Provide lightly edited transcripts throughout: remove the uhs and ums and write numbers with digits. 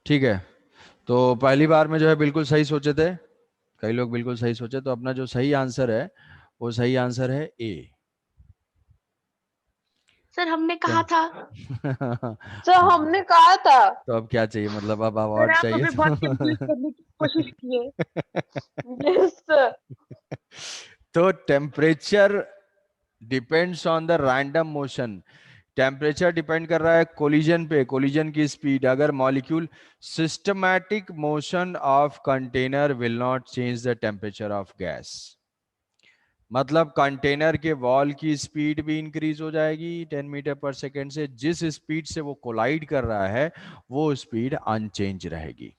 ठीक है, तो पहली बार में जो है बिल्कुल सही सोचे थे, कई लोग बिल्कुल सही सोचे, तो अपना जो सही आंसर है वो सही आंसर है ए। सर हमने क्या? कहा था। सर हमने कहा था। तो अब क्या चाहिए, मतलब अब सर अवार्ड आप चाहिए हमें बहुत कंफ्यूज तो करने की कोशिश किए। Yes sir. तो temperature depends on the random motion. Temperature depend कर रहा है कोलिजन पे, कोलिजन की स्पीड। अगर molecule systematic motion of container will not change the temperature of gas. मतलब कंटेनर के वॉल की स्पीड भी इंक्रीज हो जाएगी 10 मीटर पर सेकेंड से, जिस स्पीड से वो कोलाइड कर रहा है वो स्पीड अनचेंज रहेगी।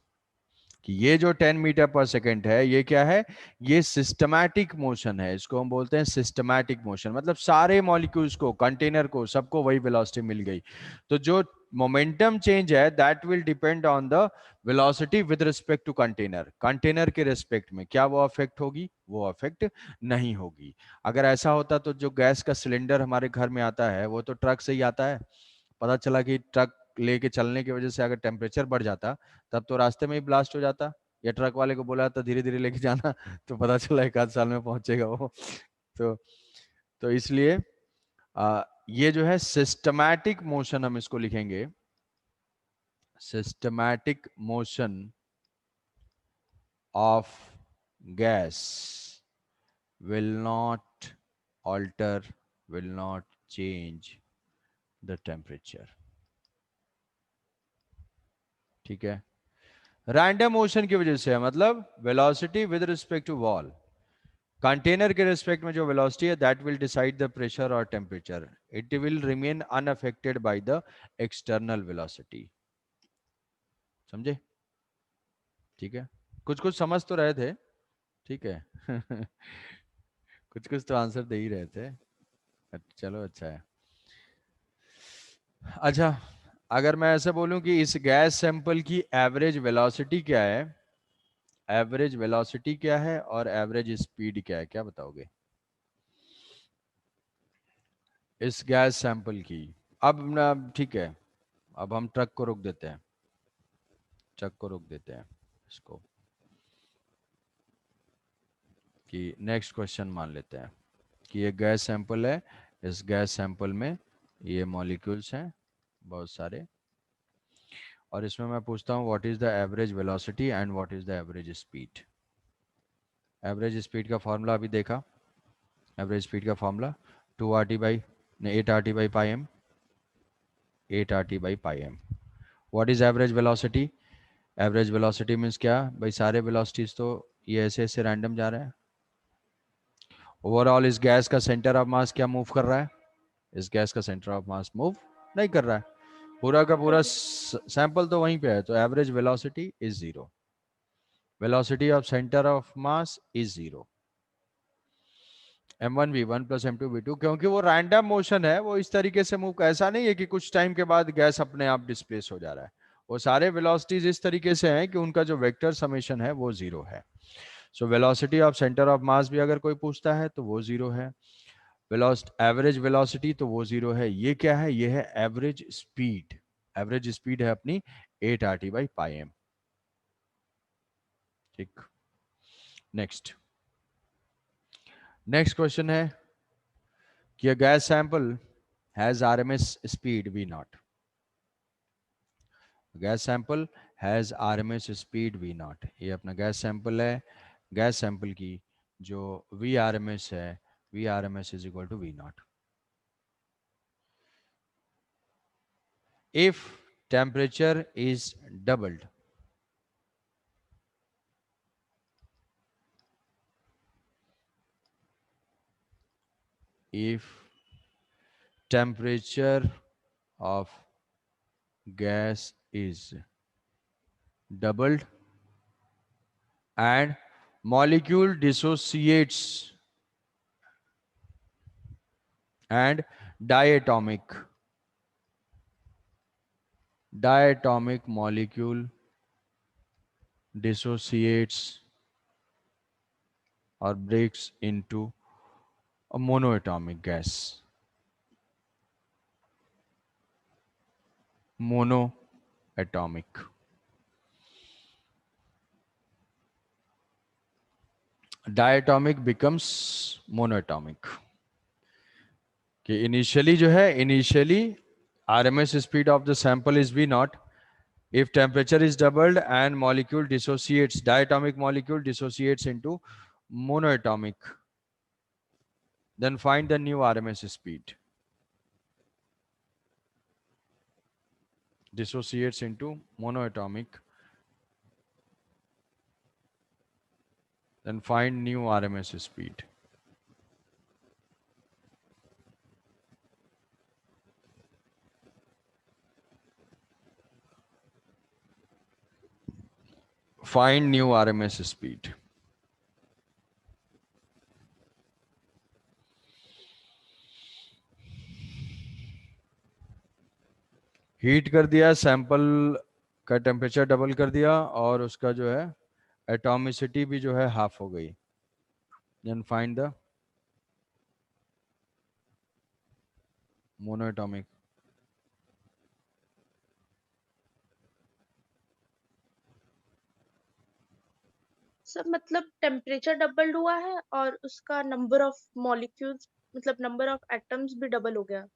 कि ये जो 10 मीटर पर सेकेंड है ये क्या है, ये सिस्टमैटिक मोशन है, इसको हम बोलते हैं सिस्टमैटिक मोशन। मतलब सारे मॉलिक्यूल्स को, कंटेनर को, सबको वही वेलोसिटी मिल गई। तो जो मोमेंटम चेंज है that will depend on the velocity with respect to container. Container के रिस्पेक्ट में क्या वो अफेक्ट होगी, वो अफेक्ट नहीं होगी। अगर ऐसा होता तो जो गैस का सिलेंडर हमारे घर में आता है वो तो ट्रक से ही आता है। पता चला कि ट्रक लेके चलने की वजह से अगर टेम्परेचर बढ़ जाता तब तो रास्ते में ही ब्लास्ट हो जाता, या ट्रक वाले को बोला था धीरे धीरे लेके जाना तो पता चला 1 आध साल में पहुंचेगा वो। तो तो इसलिए ये जो है सिस्टमैटिक मोशन, हम इसको लिखेंगे systematic motion of gas will not alter, will not change the temperature। ठीक है, रैंडम मोशन की वजह से है, मतलब velocity with respect to wall. Container के रिस्पेक्ट में जो वेलोसिटी है that will decide the pressure और temperature, it will remain unaffected by the external velocity. समझे? ठीक है, कुछ कुछ समझ तो रहे थे, ठीक है कुछ कुछ तो आंसर दे ही रहे थे। चलो अच्छा है। अच्छा, अगर मैं ऐसे बोलूं कि इस गैस सैंपल की एवरेज वेलोसिटी क्या है, एवरेज वेलोसिटी क्या है और एवरेज स्पीड क्या है, क्या बताओगे इस गैस सैंपल की? अब ना ठीक है, अब हम ट्रक को रोक देते हैं, ट्रक को रोक देते हैं इसको, कि नेक्स्ट क्वेश्चन मान लेते हैं कि ये गैस सैंपल है, इस गैस सैंपल में ये मॉलिक्यूल्स हैं बहुत सारे, और इसमें मैं पूछता हूँ what is the average velocity and what is the average speed. Average speed का फॉर्मूला अभी देखा, एवरेज स्पीड का formula 2 RT by 8 RT/πm, 8 RT/πm। What is average velocity? Average velocity means क्या भाई, सारे वेलोसिटीज तो ये ऐसे ऐसे रैंडम जा रहे हैं। ओवरऑल इस गैस का सेंटर ऑफ मास क्या मूव कर रहा है? इस गैस का सेंटर ऑफ मास मूव नहीं कर रहा है, पूरा का पूरा सैंपल तो वहीं पे है, तो average velocity is zero, velocity of centre of mass is zero. m1v1 plus m2v2, क्योंकि वो रैंडम मोशन है, वो इस तरीके से मूव, ऐसा नहीं है कि कुछ टाइम के बाद गैस अपने आप डिस्प्लेस हो जा रहा है। वो सारे वेलोसिटीज इस तरीके से हैं कि उनका जो वेक्टर समेशन है वो जीरो है। So velocity of centre of mass भी अगर कोई पूछता है तो वो जीरो है, एवरेज वेलोसिटी तो वो जीरो है। ये क्या है, ये है एवरेज स्पीड। एवरेज स्पीड है अपनी 8 RT/πm। ठीक, नेक्स्ट, नेक्स्ट क्वेश्चन है कि gas sample has RMS speed V nought, gas sample has RMS speed V nought. ये अपना गैस सैंपल है, गैस सैंपल की जो VRMS है, VRMS is equal to V nought. if temperature is doubled, if temperature of gas is doubled and molecule dissociates and diatomic, diatomic molecule dissociates or breaks into a monoatomic gas, monoatomic, diatomic becomes monoatomic. कि initially जो है, initially RMS speed of the sample is V naught. If temperature is doubled and molecule dissociates, diatomic molecule dissociates into monoatomic, then find the new RMS speed. Dissociates into monoatomic, then find new RMS speed. Find new RMS speed. Heat कर दिया, sample का temperature double कर दिया और उसका जो है atomicity भी जो है हाफ हो गई। Then find the monoatomic. Sir मतलब टेम्परेचर डबल्ड हुआ है और उसका नंबर ऑफ मॉलिक्यूल्स मतलब नंबर ऑफ एटम्स भी डबल हो गया।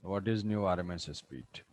What is new RMS speed?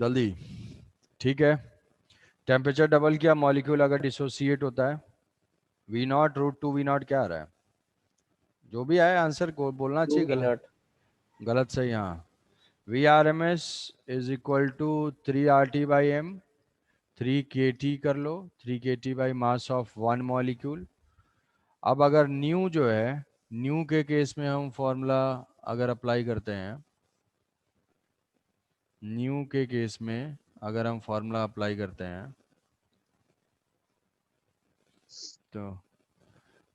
जल्दी। ठीक है, टेम्परेचर डबल किया, मॉलिक्यूल अगर डिसोसिएट होता है, V nought root two V nought क्या आ रहा है? जो भी आए आंसर को बोलना चाहिए। गलत, गलत सही। हाँ, V R M S is equal to 3 RT/m, 3 kT कर लो, 3 kT by mass of one molecule. अब अगर न्यू जो है, न्यू के केस में हम फॉर्मूला अगर अप्लाई करते हैं, न्यू के केस में अगर हम फॉर्मूला अप्लाई करते हैं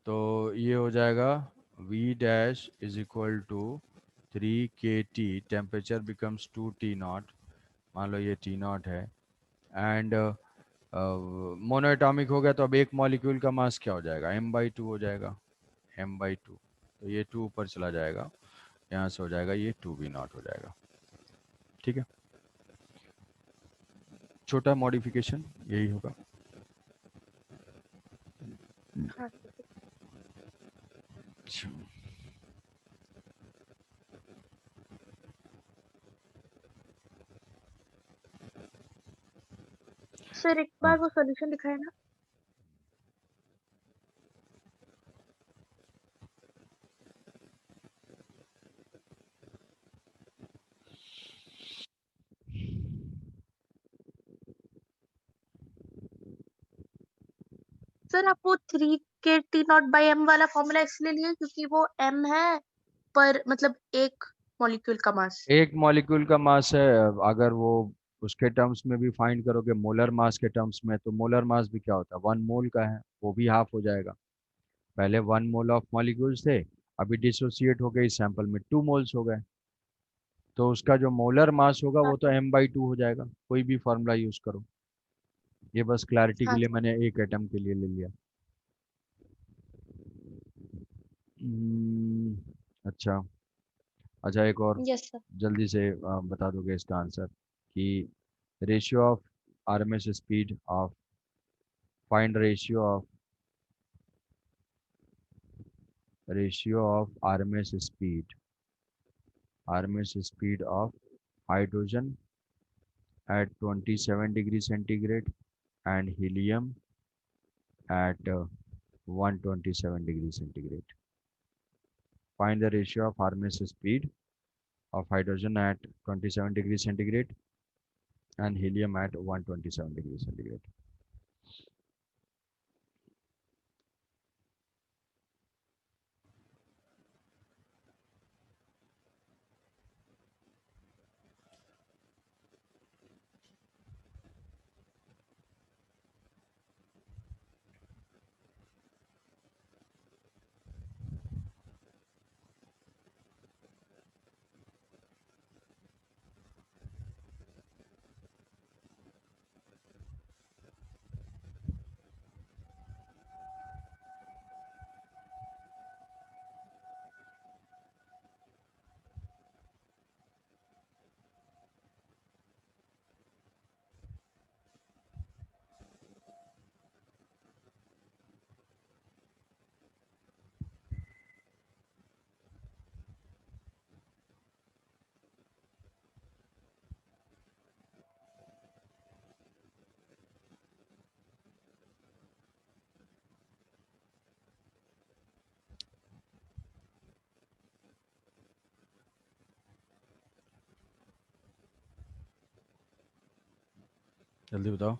तो ये हो जाएगा V dash is equal to 3 kT, temperature becomes 2T0, मान लो ये T0 है, एंड मोनोएटॉमिक हो गया तो अब एक मॉलिक्यूल का मास क्या हो जाएगा? m/2 हो जाएगा, m/2। तो ये 2 ऊपर चला जाएगा, यहाँ से हो जाएगा ये 2V0 हो जाएगा। ठीक है, छोटा मॉडिफिकेशन यही होगा। हाँ अच्छा, सर एक हाँ। बार वो सॉल्यूशन दिखाए ना। सर आप वो 3 kT0/m वाला फॉर्मूला इसलिए लिए क्योंकि वो m है पर मतलब एक मॉलिक्यूल का मास। एक मॉलिक्यूल का मास है, अगर वो उसके टर्म्स में भी फाइंड करोगे मोलर मास के टर्म्स में, तो मोलर मास भी क्या होता है? 1 मोल का है, वो भी हाफ हो जाएगा। पहले 1 मोल ऑफ मॉलिक्यूल्स थे, अभी डिसोसिएट हो गए, इस सैंपल में 2 मोल्स हो गए, तो उसका जो मोलर मास होगा हाँ वो तो m/2 हो जाएगा। कोई भी फॉर्मूला यूज करो, ये बस क्लैरिटी के हाँ लिए मैंने एक एटम के लिए ले लिया। अच्छा, अच्छा एक और यस सर। जल्दी से बता दोगे इसका आंसर कि ratio of RMS speed of, find ratio of RMS speed of hydrogen at 27 degree centigrade and helium at 127 degrees centigrade. Find the ratio of Hermes speed of hydrogen at 27 degrees centigrade and helium at 127 degrees centigrade. जल्दी बताओ.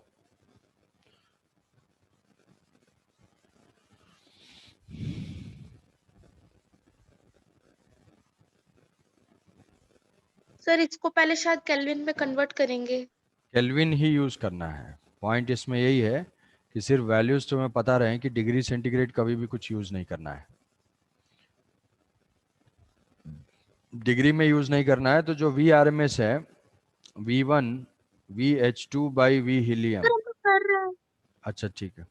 Sir इसको पहले शायद kelvin में convert करेंगे. Kelvin ही use करना है. Point इसमें यही है कि सिर्फ वैल्यूज तुम्हें पता रहे कि डिग्री सेंटीग्रेड कभी भी कुछ यूज नहीं करना है. डिग्री में यूज नहीं करना है. तो जो वी आर एम एस है, V1 VH2 by V helium. Sir हम तो कर रहे हैं. अच्छा ठीक है.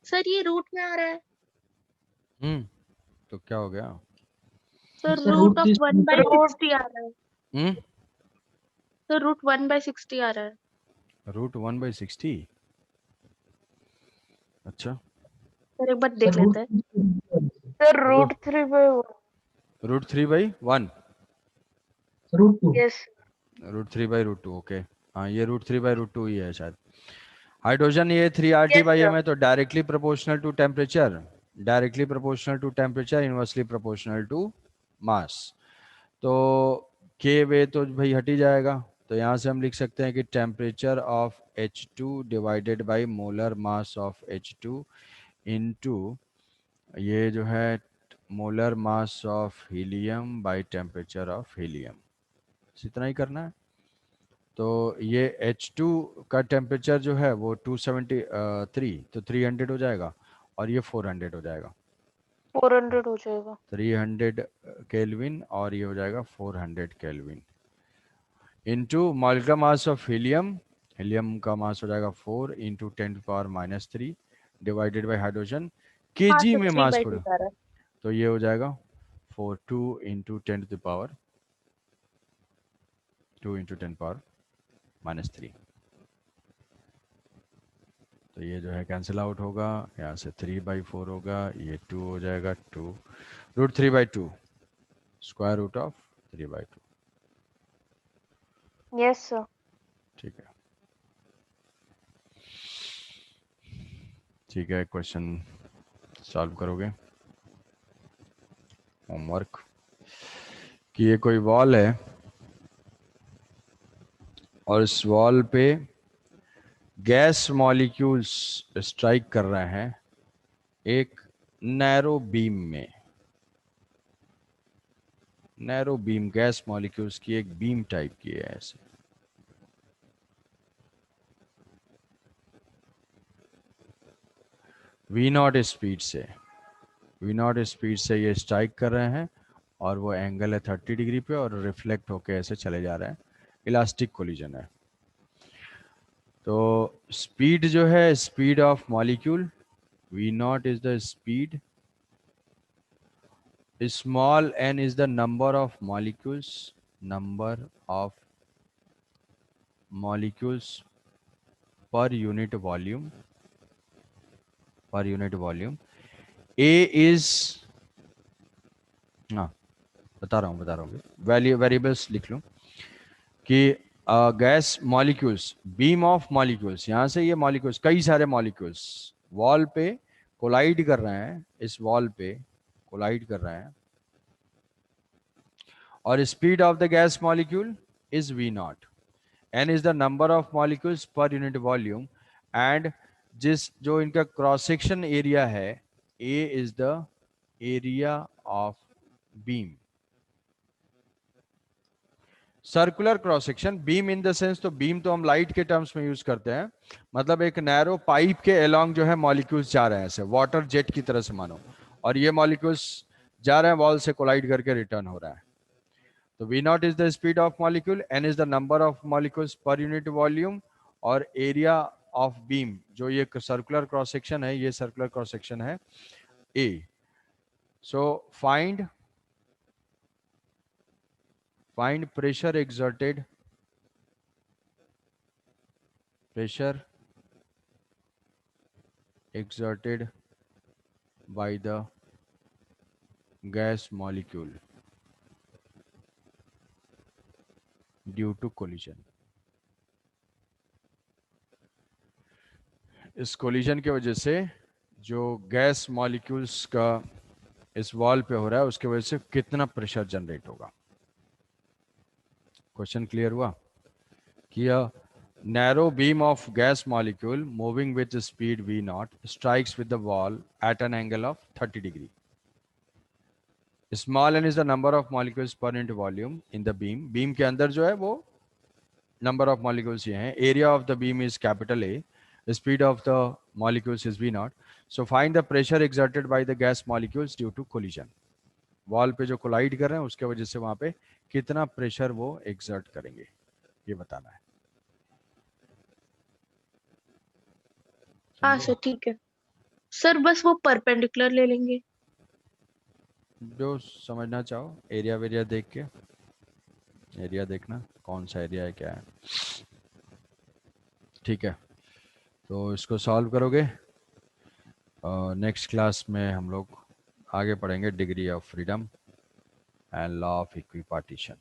सर ये रूट में आ रहा है. तो क्या हो गया? Sir sir root root of की 1/60 आ रहा है. हम्म सर रूट 1/60 आ रहा है. रूट 1/60. अच्छा. सर एक बार देख सर लेते हैं. Sir root 3/1. Root 3/1. Root 2 yes. Root 3/√2. Okay. हाँ, ये रूट 3/√2 ही है शायद. हाइड्रोजन ये 3RT Yes, by sir. M है, तो directly proportional to temperature. Directly proportional to temperature, inversely proportional to mass. तो के वे तो भाई हट ही जाएगा. तो यहाँ से हम लिख सकते हैं कि temperature of H2 divided by molar mass of H2 into ये जो है molar mass of helium by temperature of helium. इतना ही करना है. तो ये H2 का टेम्परेचर जो है वो 273, तो 300 हो जाएगा और ये 400 हो जाएगा. 400 हो जाएगा. 300 केल्विन और ये हो जाएगा 400 kelvin into molecular mass of helium. Helium का मास हो जाएगा 4 इंटू 10⁻³ डिवाइडेड बाई हाइड्रोजन. हाँ केजी सर में 3/2 मास आ पड़ा, रहा है. तो ये हो जाएगा 2 इंटू 10⁻³ तो ये जो है कैंसिल आउट होगा. यहाँ से 3/4 होगा, ये 2 हो जाएगा. 2 root 3/2 square root of 3/2. Yes sir. ठीक है. ठीक है, क्वेश्चन सॉल्व करोगे. होमवर्क कि ये कोई वॉल है और इस वॉल पे गैस मॉलिक्यूल्स स्ट्राइक कर रहे हैं एक नैरो बीम में. नैरो बीम, गैस मॉलिक्यूल्स की एक बीम टाइप की है ऐसे। वी नॉट स्पीड से, वी नॉट स्पीड से ये स्ट्राइक कर रहे हैं और वो एंगल है 30 डिग्री पे और रिफ्लेक्ट होके ऐसे चले जा रहे हैं। इलास्टिक कोलिजन है। तो स्पीड जो है, speed of molecule, V nought is the speed, small n is the number of molecules, number of molecules per unit volume, per unit volume. A is, हाँ बता रहा हूँ वेरिएबल्स लिख लूँ कि gas molecules, beam of molecules, यहाँ से ये मॉलिक्यूल्स, कई सारे मॉलिक्यूल्स वॉल पे कोलाइड कर रहे हैं, इस वॉल पे कोलाइड कर रहे हैं, और speed of the gas molecule is v not, n is the number of molecules per unit volume, and जिस जो इनका क्रॉस सेक्शन एरिया है, A is the area of beam. Circular cross section, beam in the sense, तो beam तो हम light के terms में use करते हैं, मतलब एक नैरो पाइप के अलोंग जो है मॉलिक्यूल्स जा रहे हैं ऐसे, वाटर जेट की तरह से मानो, और ये मॉलिक्यूल्स जा रहे हैं वॉल से कोलाइड करके रिटर्न हो रहा है। तो v not is the speed of molecule, n is the number of molecules per unit volume, और एरिया ऑफ बीम, जो ये सर्कुलर क्रॉस सेक्शन है, ये सर्कुलर क्रॉस सेक्शन है A. So find pressure exerted, pressure exerted by the gas molecule due to collision. इस collision की वजह से जो गैस मॉलिक्यूल्स का इस वॉल पे हो रहा है, उसके वजह से कितना प्रेशर जनरेट होगा। क्वेश्चन क्लियर हुआ कि narrow beam of gas molecule moving with speed v not strikes with the wall at an angle of 30 degree. Small n is the number of molecules per unit volume in the beam, beam के अंदर जो है वो number of molecules ये हैं। Area of the beam is capital A, speed of the molecules is v naught. So find the pressure exerted by the gas molecules due to collision. Wall पे जो collide कर रहे हैं उसके वजह से वहां पे कितना प्रेशर वो एक्सर्ट करेंगे, ये बताना है। हाँ सर ठीक है सर, बस वो परपेंडिकुलर ले लेंगे। जो समझना चाहो, एरिया वेरिया देख के, एरिया देखना कौन सा एरिया है क्या है, ठीक है। तो इसको सॉल्व करोगे, नेक्स्ट क्लास में हम लोग आगे पढ़ेंगे degree of freedom and law of equipartition.